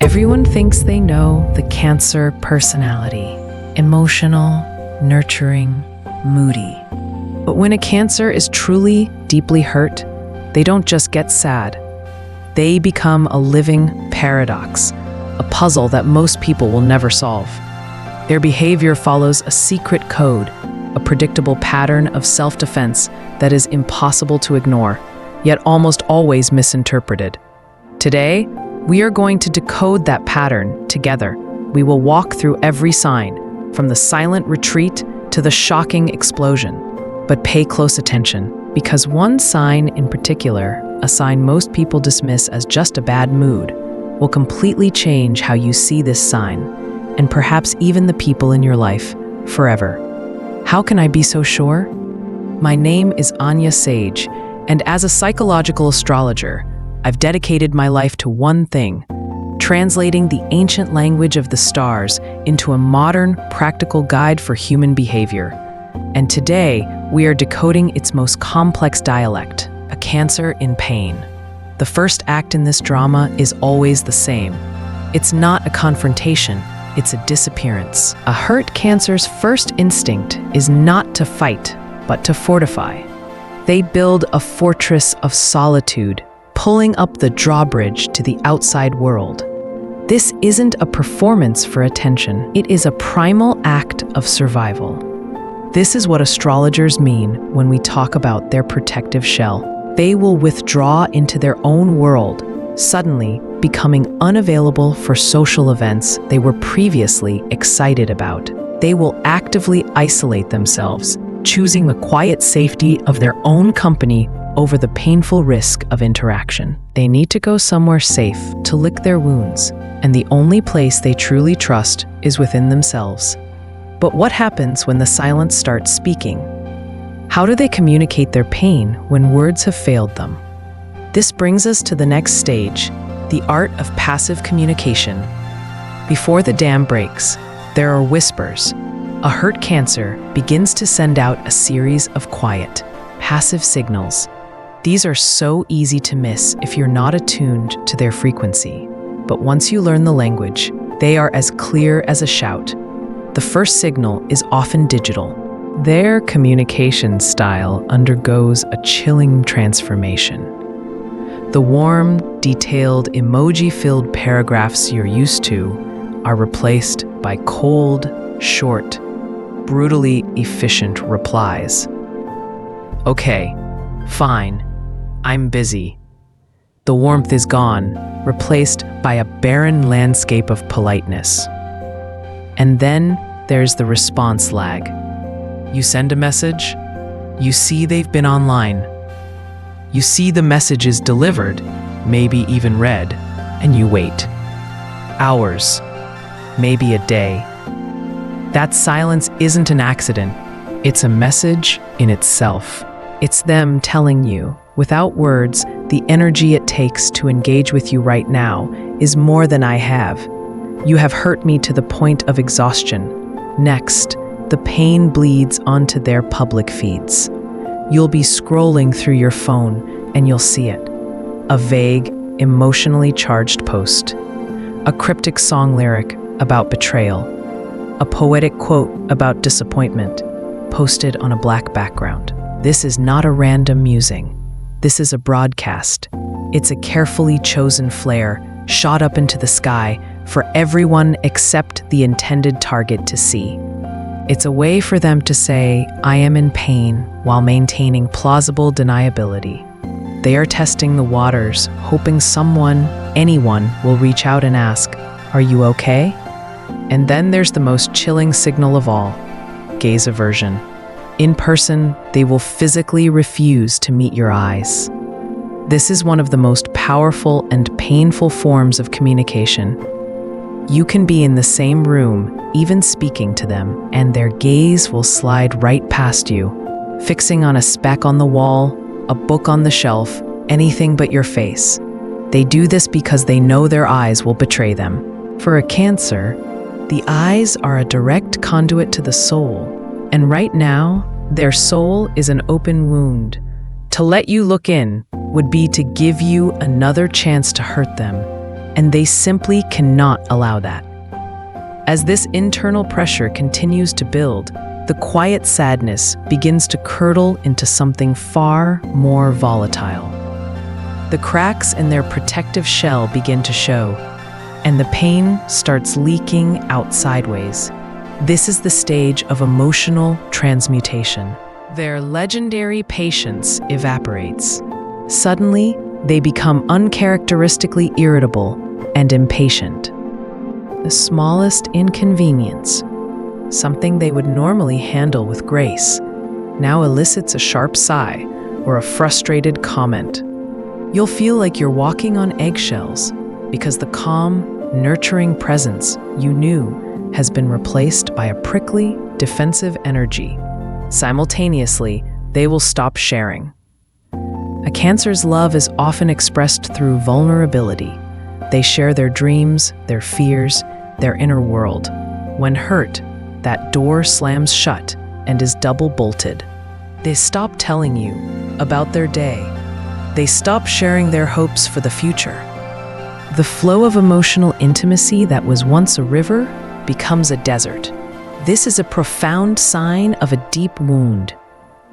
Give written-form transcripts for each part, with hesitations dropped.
Everyone thinks they know the Cancer personality: emotional, nurturing, moody. But when a Cancer is truly deeply hurt, they don't just get sad. They become a living paradox, a puzzle that most people will never solve. Their behavior follows a secret code, a predictable pattern of self-defense that is impossible to ignore, yet almost always misinterpreted. Today, we are going to decode that pattern together. We will walk through every sign, from the silent retreat to the shocking explosion. But pay close attention, because one sign in particular, a sign most people dismiss as just a bad mood, will completely change how you see this sign, and perhaps even the people in your life, forever. How can I be so sure? My name is Anya Sage, and as a psychological astrologer, I've dedicated my life to one thing: translating the ancient language of the stars into a modern, practical guide for human behavior. And today, we are decoding its most complex dialect, a Cancer in pain. The first act in this drama is always the same. It's not a confrontation, it's a disappearance. A hurt Cancer's first instinct is not to fight, but to fortify. They build a fortress of solitude, pulling up the drawbridge to the outside world. This isn't a performance for attention, it is a primal act of survival. This is what astrologers mean when we talk about their protective shell. They will withdraw into their own world, suddenly becoming unavailable for social events they were previously excited about. They will actively isolate themselves, choosing the quiet safety of their own company over the painful risk of interaction. They need to go somewhere safe to lick their wounds, and the only place they truly trust is within themselves. But what happens when the silence starts speaking? How do they communicate their pain when words have failed them? This brings us to the next stage, the art of passive communication. Before the dam breaks, there are whispers. A hurt Cancer begins to send out a series of quiet, passive signals. These are so easy to miss if you're not attuned to their frequency. But once you learn the language, they are as clear as a shout. The first signal is often digital. Their communication style undergoes a chilling transformation. The warm, detailed, emoji-filled paragraphs you're used to are replaced by cold, short, brutally efficient replies. Okay, fine, I'm busy. The warmth is gone, replaced by a barren landscape of politeness. And then there's the response lag. You send a message, you see they've been online. You see the message is delivered, maybe even read, and you wait. Hours, maybe a day. That silence isn't an accident, it's a message in itself. It's them telling you, without words, the energy it takes to engage with you right now is more than I have. You have hurt me to the point of exhaustion. Next, the pain bleeds onto their public feeds. You'll be scrolling through your phone and you'll see it. A vague, emotionally charged post. A cryptic song lyric about betrayal. A poetic quote about disappointment, posted on a black background. This is not a random musing. This is a broadcast. It's a carefully chosen flare, shot up into the sky for everyone except the intended target to see. It's a way for them to say, I am in pain, while maintaining plausible deniability. They are testing the waters, hoping someone, anyone, will reach out and ask, are you okay? And then there's the most chilling signal of all, gaze aversion. In person, they will physically refuse to meet your eyes. This is one of the most powerful and painful forms of communication. You can be in the same room, even speaking to them, and their gaze will slide right past you, fixing on a speck on the wall, a book on the shelf, anything but your face. They do this because they know their eyes will betray them. For a Cancer, the eyes are a direct conduit to the soul, and right now, their soul is an open wound. To let you look in would be to give you another chance to hurt them, and they simply cannot allow that. As this internal pressure continues to build, the quiet sadness begins to curdle into something far more volatile. The cracks in their protective shell begin to show, and the pain starts leaking out sideways. This is the stage of emotional transmutation. Their legendary patience evaporates. Suddenly, they become uncharacteristically irritable and impatient. The smallest inconvenience, something they would normally handle with grace, now elicits a sharp sigh or a frustrated comment. You'll feel like you're walking on eggshells because the calm, nurturing presence you knew has been replaced by a prickly, defensive energy. Simultaneously, they will stop sharing. A Cancer's love is often expressed through vulnerability. They share their dreams, their fears, their inner world. When hurt, that door slams shut and is double bolted. They stop telling you about their day. They stop sharing their hopes for the future. The flow of emotional intimacy that was once a river becomes a desert. This is a profound sign of a deep wound.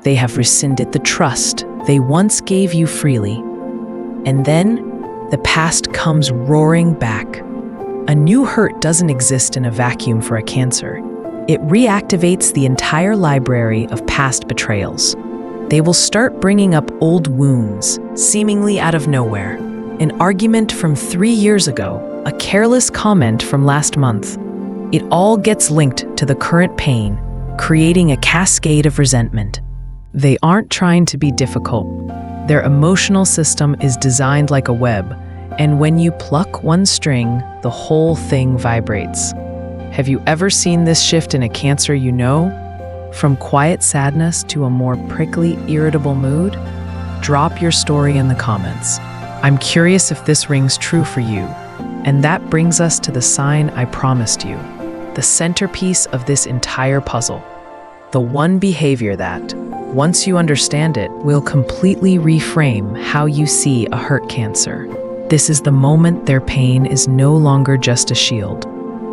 They have rescinded the trust they once gave you freely. And then, the past comes roaring back. A new hurt doesn't exist in a vacuum for a Cancer. It reactivates the entire library of past betrayals. They will start bringing up old wounds, seemingly out of nowhere. An argument from 3 years ago, a careless comment from last month. It all gets linked to the current pain, creating a cascade of resentment. They aren't trying to be difficult. Their emotional system is designed like a web, and when you pluck one string, the whole thing vibrates. Have you ever seen this shift in a Cancer you know? From quiet sadness to a more prickly, irritable mood? Drop your story in the comments. I'm curious if this rings true for you. And that brings us to the sign I promised you, the centerpiece of this entire puzzle. The one behavior that, once you understand it, will completely reframe how you see a hurt Cancer. This is the moment their pain is no longer just a shield.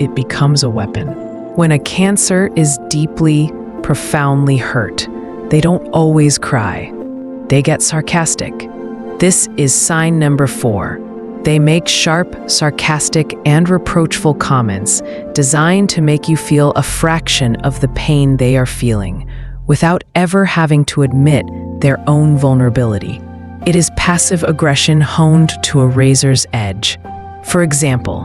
It becomes a weapon. When a Cancer is deeply, profoundly hurt, they don't always cry. They get sarcastic. This is sign number 4. They make sharp, sarcastic, and reproachful comments designed to make you feel a fraction of the pain they are feeling, without ever having to admit their own vulnerability. It is passive aggression honed to a razor's edge. For example,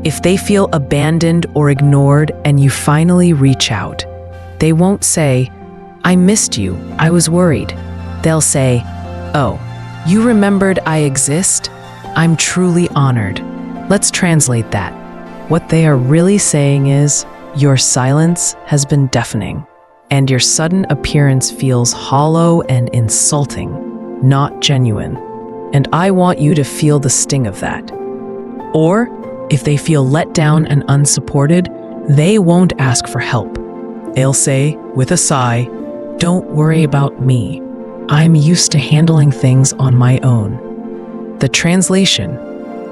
if they feel abandoned or ignored and you finally reach out, they won't say, "I missed you, I was worried." They'll say, "Oh, you remembered I exist? I'm truly honored." Let's translate that. What they are really saying is, your silence has been deafening, and your sudden appearance feels hollow and insulting, not genuine. And I want you to feel the sting of that. Or, if they feel let down and unsupported, they won't ask for help. They'll say, with a sigh, "Don't worry about me. I'm used to handling things on my own." The translation: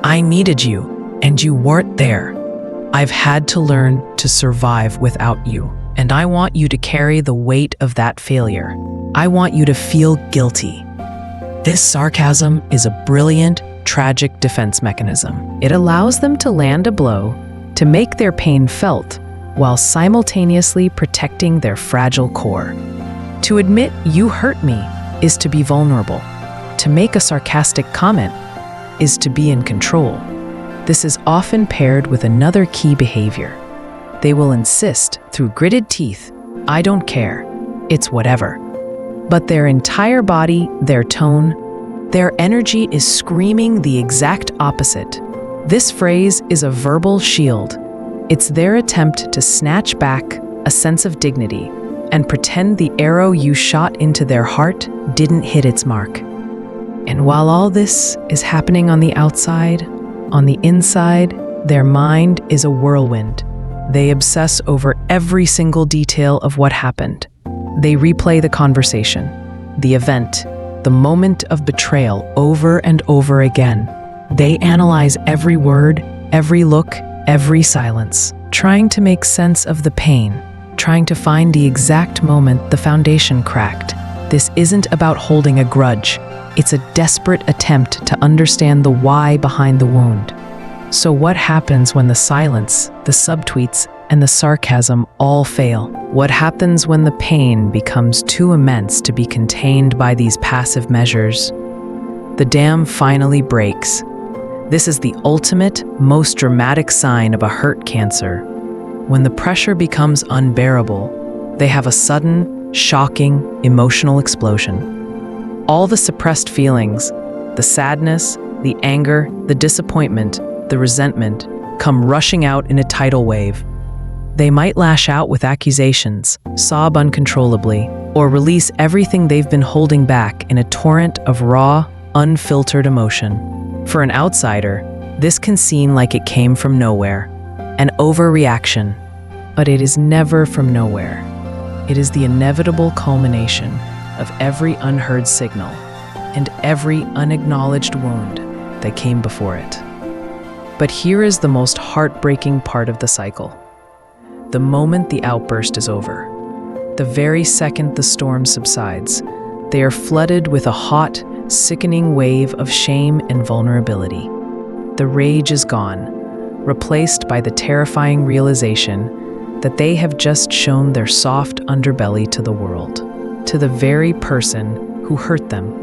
I needed you, and you weren't there. I've had to learn to survive without you, and I want you to carry the weight of that failure. I want you to feel guilty. This sarcasm is a brilliant, tragic defense mechanism. It allows them to land a blow, to make their pain felt, while simultaneously protecting their fragile core. To admit "you hurt me" is to be vulnerable. To make a sarcastic comment is to be in control. This is often paired with another key behavior. They will insist, through gritted teeth, "I don't care. It's whatever." But their entire body, their tone, their energy is screaming the exact opposite. This phrase is a verbal shield. It's their attempt to snatch back a sense of dignity and pretend the arrow you shot into their heart didn't hit its mark. And while all this is happening on the outside, on the inside, their mind is a whirlwind. They obsess over every single detail of what happened. They replay the conversation, the event, the moment of betrayal over and over again. They analyze every word, every look, every silence, trying to make sense of the pain, trying to find the exact moment the foundation cracked. This isn't about holding a grudge. It's a desperate attempt to understand the why behind the wound. So what happens when the silence, the subtweets, and the sarcasm all fail? What happens when the pain becomes too immense to be contained by these passive measures? The dam finally breaks. This is the ultimate, most dramatic sign of a hurt Cancer. When the pressure becomes unbearable, they have a sudden, shocking, emotional explosion. All the suppressed feelings, the sadness, the anger, the disappointment, the resentment, come rushing out in a tidal wave. They might lash out with accusations, sob uncontrollably, or release everything they've been holding back in a torrent of raw, unfiltered emotion. For an outsider, this can seem like it came from nowhere, an overreaction. But it is never from nowhere. It is the inevitable culmination of every unheard signal and every unacknowledged wound that came before it. But here is the most heartbreaking part of the cycle. The moment the outburst is over, the very second the storm subsides, they are flooded with a hot, sickening wave of shame and vulnerability. The rage is gone, replaced by the terrifying realization that they have just shown their soft underbelly to the world, to the very person who hurt them,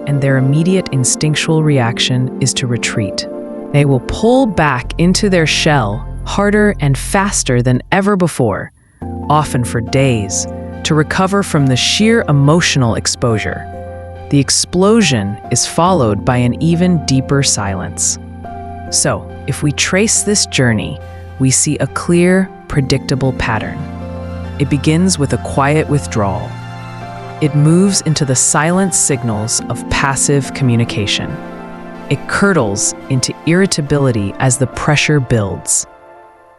and their immediate instinctual reaction is to retreat. They will pull back into their shell harder and faster than ever before, often for days, to recover from the sheer emotional exposure. The explosion is followed by an even deeper silence. So, if we trace this journey, we see a clear, predictable pattern. It begins with a quiet withdrawal. It moves into the silent signals of passive communication. It curdles into irritability as the pressure builds.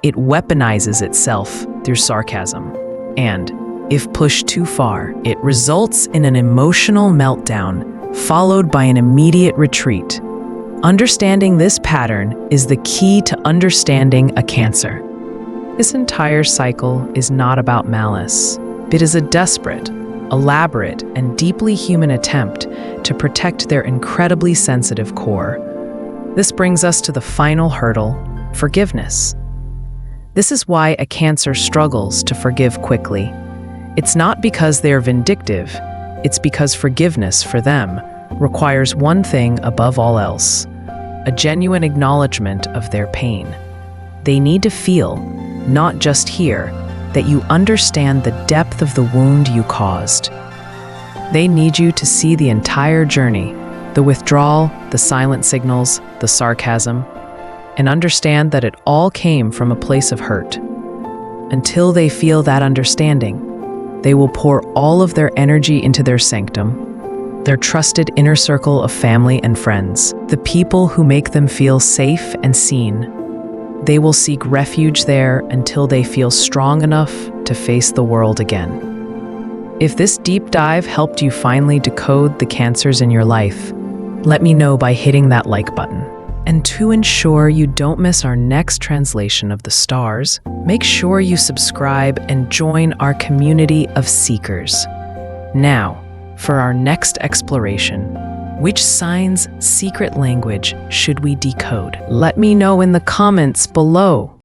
It weaponizes itself through sarcasm. And, if pushed too far, it results in an emotional meltdown, followed by an immediate retreat. Understanding this pattern is the key to understanding a Cancer. This entire cycle is not about malice. It is a desperate, elaborate, and deeply human attempt to protect their incredibly sensitive core. This brings us to the final hurdle, forgiveness. This is why a Cancer struggles to forgive quickly. It's not because they are vindictive, it's because forgiveness for them requires one thing above all else: a genuine acknowledgement of their pain. They need to feel, not just hear, that you understand the depth of the wound you caused. They need you to see the entire journey, the withdrawal, the silent signals, the sarcasm, and understand that it all came from a place of hurt. Until they feel that understanding, they will pour all of their energy into their sanctum, their trusted inner circle of family and friends, the people who make them feel safe and seen. They will seek refuge there until they feel strong enough to face the world again. If this deep dive helped you finally decode the Cancers in your life, let me know by hitting that like button. And to ensure you don't miss our next translation of the stars, make sure you subscribe and join our community of seekers. Now, for our next exploration, which sign's secret language should we decode? Let me know in the comments below.